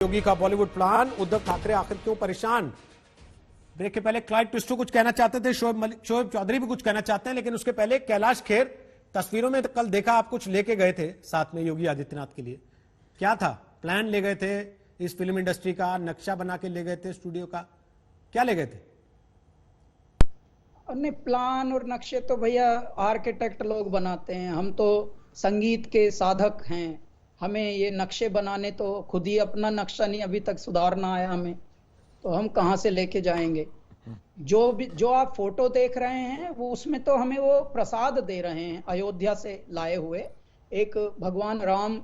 योगी का बॉलीवुड प्लान, उद्धव ठाकरे आखिर क्यों परेशान। ब्रेक के पहले क्लाइड ट्विस्टो कुछ कहना चाहते थे, शोएब चौधरी भी कुछ कहना चाहते हैं, लेकिन उसके पहले कैलाश खेर, तस्वीरों में कल देखा आप कुछ लेके गए थे साथ में योगी आदित्यनाथ के लिए। क्या था प्लान? ले गए थे इस फिल्म इंडस्ट्री का, नक्शा बना के ले गए थे स्टूडियो का, क्या ले गए थे? नहीं, प्लान और नक्शे तो भैया आर्किटेक्ट लोग बनाते हैं, हम तो संगीत के साधक हैं। हमें ये नक्शे बनाने तो खुद ही अपना नक्शा नहीं अभी तक सुधारना आया हमें, तो हम कहाँ से लेके जाएंगे। जो आप फोटो देख रहे हैं वो उसमें तो हमें वो प्रसाद दे रहे हैं, अयोध्या से लाए हुए एक भगवान राम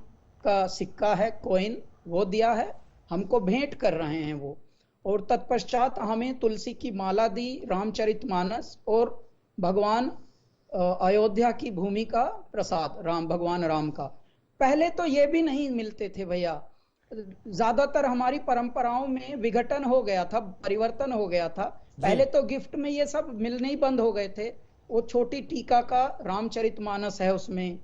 का सिक्का है, कॉइन, वो दिया है हमको, भेंट कर रहे हैं वो। और तत्पश्चात हमें तुलसी की माला दी, रामचरितमानस और भगवान अयोध्या की भूमि का प्रसाद, भगवान राम का। पहले तो ये भी नहीं मिलते थे भैया, ज्यादातर हमारी परंपराओं में विघटन हो गया था, परिवर्तन हो गया था। पहले तो गिफ्ट में ये सब मिलने ही बंद हो गए थे। वो छोटी टीका का रामचरितमानस है उसमें,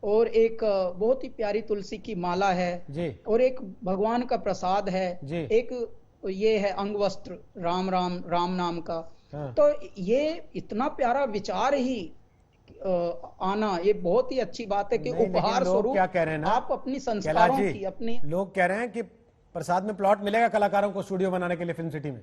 और एक बहुत ही प्यारी तुलसी की माला है जी। और एक भगवान का प्रसाद है जी। एक ये है अंगवस्त्र राम नाम का। हाँ। तो ये इतना प्यारा विचार ही आना, ये बहुत ही अच्छी बात है कि उपहार स्वरूप क्या कह रहे हैं ना, आप अपनी संस्कारों की अपनी। लोग कह रहे हैं कि प्रसाद में प्लॉट मिलेगा कलाकारों को स्टूडियो बनाने के लिए फिल्म सिटी में।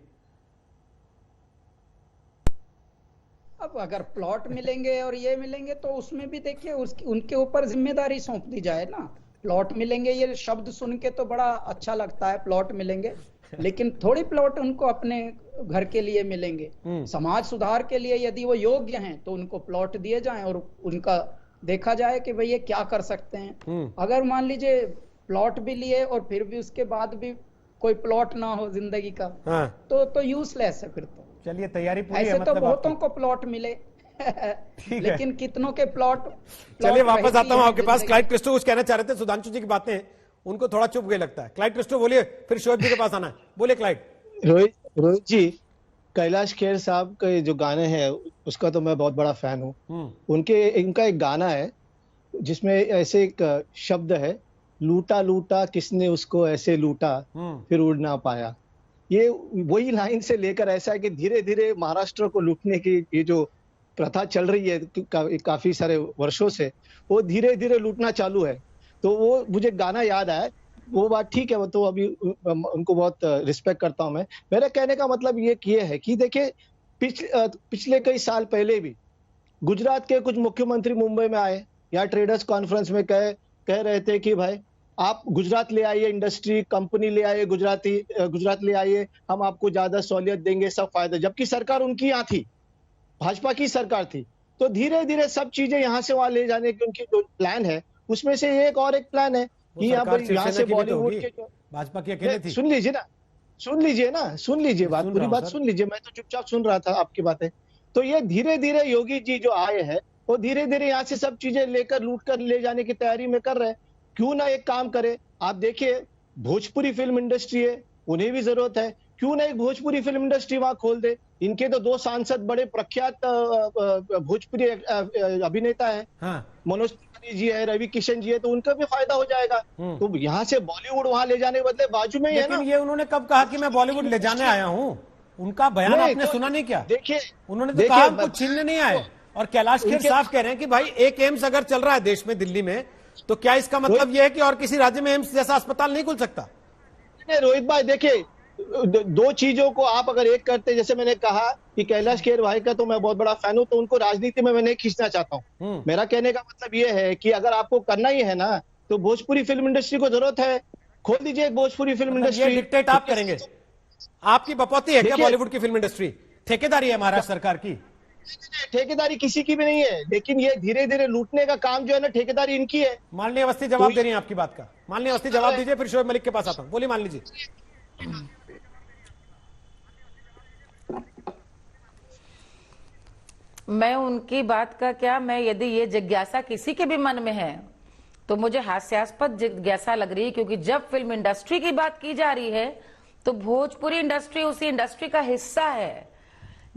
अब अगर प्लॉट मिलेंगे और ये मिलेंगे तो उसमें भी देखिए उनके ऊपर जिम्मेदारी सौंप दी जाए ना। प्लॉट मिलेंगे, ये शब्द सुन के तो बड़ा अच्छा लगता है, प्लॉट मिलेंगे, लेकिन थोड़ी प्लॉट उनको अपने घर के लिए मिलेंगे। समाज सुधार के लिए यदि वो योग्य हैं तो उनको प्लॉट दिए जाएं और उनका देखा जाए कि भाई ये क्या कर सकते हैं। अगर मान लीजिए प्लॉट भी लिए और फिर भी उसके बाद भी कोई प्लॉट ना हो जिंदगी का, हाँ। तो यूजलेस है फिर तो। चलिए, तैयारी पूरी है, ऐसे मतलब तो बहुतों को प्लॉट मिले लेकिन कितनों के प्लॉट। चलिए वापस आता हूं आपके पास। क्लाइड ट्विस्टो कुछ कहना चाह रहे थे, सुधांशु जी की बातें उनको थोड़ा चुप गए लगता है। क्लाइड ट्विस्टो बोलिए, फिर शोएब जी के पास आना है। बोलिए क्लाइड। रोहित जी, कैलाश खेर साहब के जो गाने हैं उसका तो मैं बहुत बड़ा फैन हूँ। उनका एक गाना है जिसमें ऐसे एक शब्द है, लूटा लूटा किसने उसको ऐसे लूटा फिर उड़ ना पाया। ये वही लाइन से लेकर ऐसा है कि धीरे धीरे महाराष्ट्र को लूटने की ये जो प्रथा चल रही है काफी सारे वर्षों से, वो धीरे धीरे लूटना चालू है। तो वो मुझे गाना याद आया, वो बात ठीक है, वो तो अभी उनको बहुत रिस्पेक्ट करता हूं मैं। मेरे कहने का मतलब ये है कि देखिए पिछले कई साल पहले भी गुजरात के कुछ मुख्यमंत्री मुंबई में आए, यहाँ ट्रेडर्स कॉन्फ्रेंस में कह रहे थे कि भाई आप गुजरात ले आइए, इंडस्ट्री कंपनी ले आइए, गुजरात ले आइए, हम आपको ज्यादा सहूलियत देंगे, सब फायदा। जबकि सरकार उनकी यहाँ थी, भाजपा की सरकार थी। तो धीरे धीरे सब चीजें यहाँ से वहां ले जाने की उनकी जो प्लान है, उसमें से एक और एक प्लान है कि यहाँ से बॉलीवुड के जो भाजपा की अकेले थी। सुन लीजिए बात, पूरी बात सुन लीजिए, मैं तो चुपचाप सुन रहा था आपकी बातें। तो ये धीरे धीरे योगी जी जो आए हैं वो धीरे धीरे यहाँ से सब चीजें लेकर लूट कर ले जाने की तैयारी में कर रहे हैं। क्यों ना एक काम करे, आप देखिए भोजपुरी फिल्म इंडस्ट्री है, उन्हें भी जरूरत है, क्यों ना एक भोजपुरी फिल्म इंडस्ट्री वहां खोल दे। इनके तो 2 सांसद बड़े प्रख्यात भोजपुरी अभिनेता है, हाँ। मनोज तिवारी जी है, रवि किशन जी है, तो उनका भी फायदा हो जाएगा। तो यहाँ से बॉलीवुड वहां ले जाने के बदले बाजू में ही है ना। ये उन्होंने कब कहा कि मैं बॉलीवुड ले जाने आया हूँ? उनका बयान आपने सुना नहीं क्या? देखिए, उन्होंने तो कहा कुछ छीनने नहीं आए। और कैलाश खेर साफ कह रहे हैं कि भाई एक एम्स अगर चल रहा है देश में, दिल्ली में, तो क्या इसका मतलब यह है कि और किसी राज्य में एम्स जैसा अस्पताल नहीं खुल सकता? रोहित भाई देखिए, 2 चीजों को आप अगर एक करते, जैसे मैंने कहा कि कैलाश खेर भाई का तो मैं बहुत बड़ा फैन हूं, तो उनको राजनीति में मैं नहीं खींचना चाहता हूं। मेरा कहने का मतलब ये है कि अगर आपको करना ही है ना, तो भोजपुरी फिल्म इंडस्ट्री को जरूरत है, खोल दीजिए भोजपुरी फिल्म इंडस्ट्री। डिक्टेट आप करेंगे? आपकी बपौती है क्या बॉलीवुड की फिल्म इंडस्ट्री? ठेकेदारी है महाराष्ट्र सरकार की? ठेकेदारी किसी की भी नहीं है, लेकिन ये धीरे धीरे लूटने का काम जो है ना, ठेकेदारी इनकी है। माननीय अवस्थी जवाब दे रही है आपकी बात का। माननीय अवस्थी जवाब दीजिए, फिर शोएब मलिक के पास आता हूं। बोलिए मान लीजिए। मैं उनकी बात का क्या, मैं यदि ये जिज्ञासा किसी के भी मन में है तो मुझे हास्यास्पद जिज्ञासा लग रही है, क्योंकि जब फिल्म इंडस्ट्री की बात की जा रही है तो भोजपुरी इंडस्ट्री उसी इंडस्ट्री का हिस्सा है।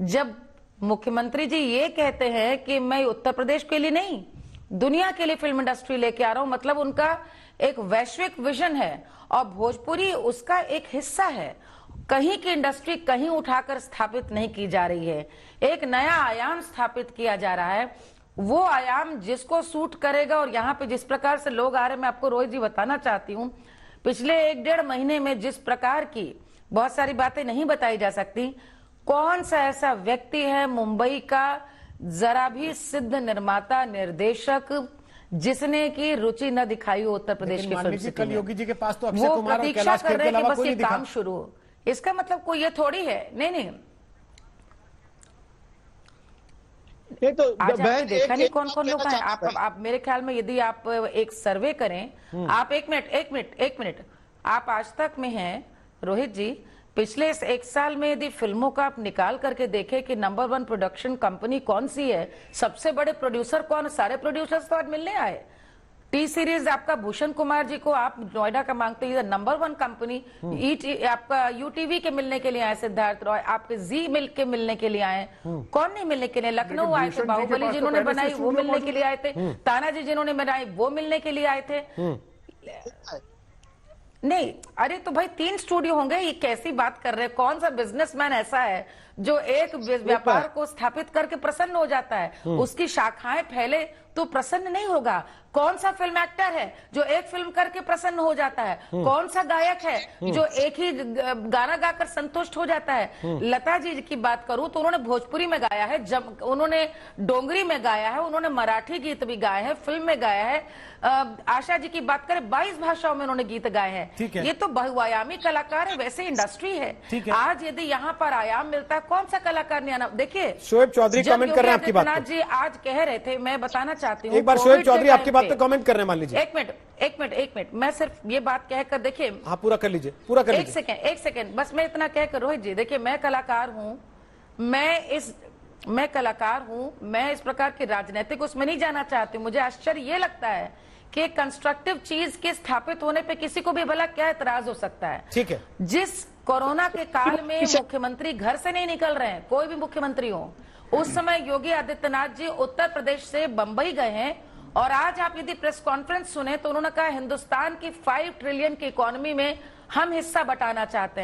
जब मुख्यमंत्री जी ये कहते हैं कि मैं उत्तर प्रदेश के लिए नहीं, दुनिया के लिए फिल्म इंडस्ट्री लेके आ रहा हूं, मतलब उनका एक वैश्विक विजन है और भोजपुरी उसका एक हिस्सा है। कहीं की इंडस्ट्री कहीं उठाकर स्थापित नहीं की जा रही है, एक नया आयाम स्थापित किया जा रहा है। वो आयाम जिसको सूट करेगा, और यहाँ पे जिस प्रकार से लोग आ रहे हैं, मैं आपको रोहित जी बताना चाहती हूँ, पिछले 1-1.5 महीने में जिस प्रकार की बहुत सारी बातें नहीं बताई जा सकती। कौन सा ऐसा व्यक्ति है मुंबई का जरा भी सिद्ध निर्माता निर्देशक जिसने की रुचि न दिखाई हो उत्तर प्रदेश की फिल्म सिटी कल में? योगी जी के पास तो अक्षय वो कुमार और प्रतीक्षा कैलाश कर खेर रहे के हैं कि अलावा बस कोई ये नहीं दिखा। काम शुरू हो। इसका मतलब कोई ये थोड़ी है, नहीं ये तो आज आपने देखा नहीं कौन बात कौन लोग कहना हैं। चाहता हूं। आप मेरे ख्याल में यदि आप एक सर्वे करें, आप एक मिनट आप आज तक में हैं रोहित जी, पिछले इस 1 साल में यदि फिल्मों का आप निकाल करके देखें कि नंबर 1 प्रोडक्शन कंपनी कौन सी है, सबसे बड़े प्रोड्यूसर कौन, सारे प्रोड्यूसर्स तो आज मिलने आए। टी सीरीज आपका भूषण कुमार जी को आप नोएडा का मांगते हैं, नंबर 1 कंपनी। आपका यूटीवी के मिलने के लिए आए सिद्धार्थ रॉय, आपके जी मिल के मिलने के लिए आए। कौन नहीं मिलने के लिए? लखनऊ आए थे, बाहुबली जिन्होंने बनाई वो मिलने के लिए आए थे, तानाजी जिन्होंने बनाई वो मिलने के लिए आए थे। नहीं, अरे तो भाई 3 स्टूडियो होंगे, ये कैसी बात कर रहे हैं? कौन सा बिजनेसमैन ऐसा है जो एक व्यापार को स्थापित करके प्रसन्न हो जाता है, उसकी शाखाएं फैले तो प्रसन्न नहीं होगा? कौन सा फिल्म एक्टर है जो एक फिल्म करके प्रसन्न हो जाता है? कौन सा गायक है जो एक ही गाना गाकर संतुष्ट हो जाता है? लता जी की बात करूं तो उन्होंने भोजपुरी में गाया है, जब उन्होंने डोंगरी में गाया है, उन्होंने मराठी गीत भी गाए हैं, फिल्म में गाया है। आशा जी की बात करें 22 भाषाओं में उन्होंने गीत गाए हैं। ये तो बहुआयामी कलाकार है, वैसे इंडस्ट्री है। आज यदि यहाँ पर आयाम मिलता है, कौन सा कलाकार नहीं आना? देखिए शोएब चौधरी कमेंट कर रहे हैं आपकी बात पे। जी आज कह रहे थे, मैं बताना चाहती हूँ, एक बार शोएब चौधरी आपकी बात पे कमेंट कर रहे हैं, मान लीजिए। एक मिनट मैं सिर्फ ये बात कहकर, देखिए हाँ पूरा कर लीजिए, पूरा कर लीजिए। एक सेकेंड बस मैं इतना कहकर रोहित जी, देखिए मैं कलाकार हूँ, मैं कलाकार हूँ, मैं इस प्रकार के राजनीतिक उसमें नहीं जाना चाहती हूँ। मुझे आश्चर्य ये लगता है कि कंस्ट्रक्टिव चीज के स्थापित होने पे किसी को भी भला क्या एतराज हो सकता है? ठीक है। जिस कोरोना के काल में मुख्यमंत्री घर से नहीं निकल रहे हैं, कोई भी मुख्यमंत्री हो, उस समय योगी आदित्यनाथ जी उत्तर प्रदेश से बंबई गए हैं, और आज आप यदि प्रेस कॉन्फ्रेंस सुने तो उन्होंने कहा हिंदुस्तान की 5 ट्रिलियन की इकोनॉमी में हम हिस्सा बटाना चाहते हैं।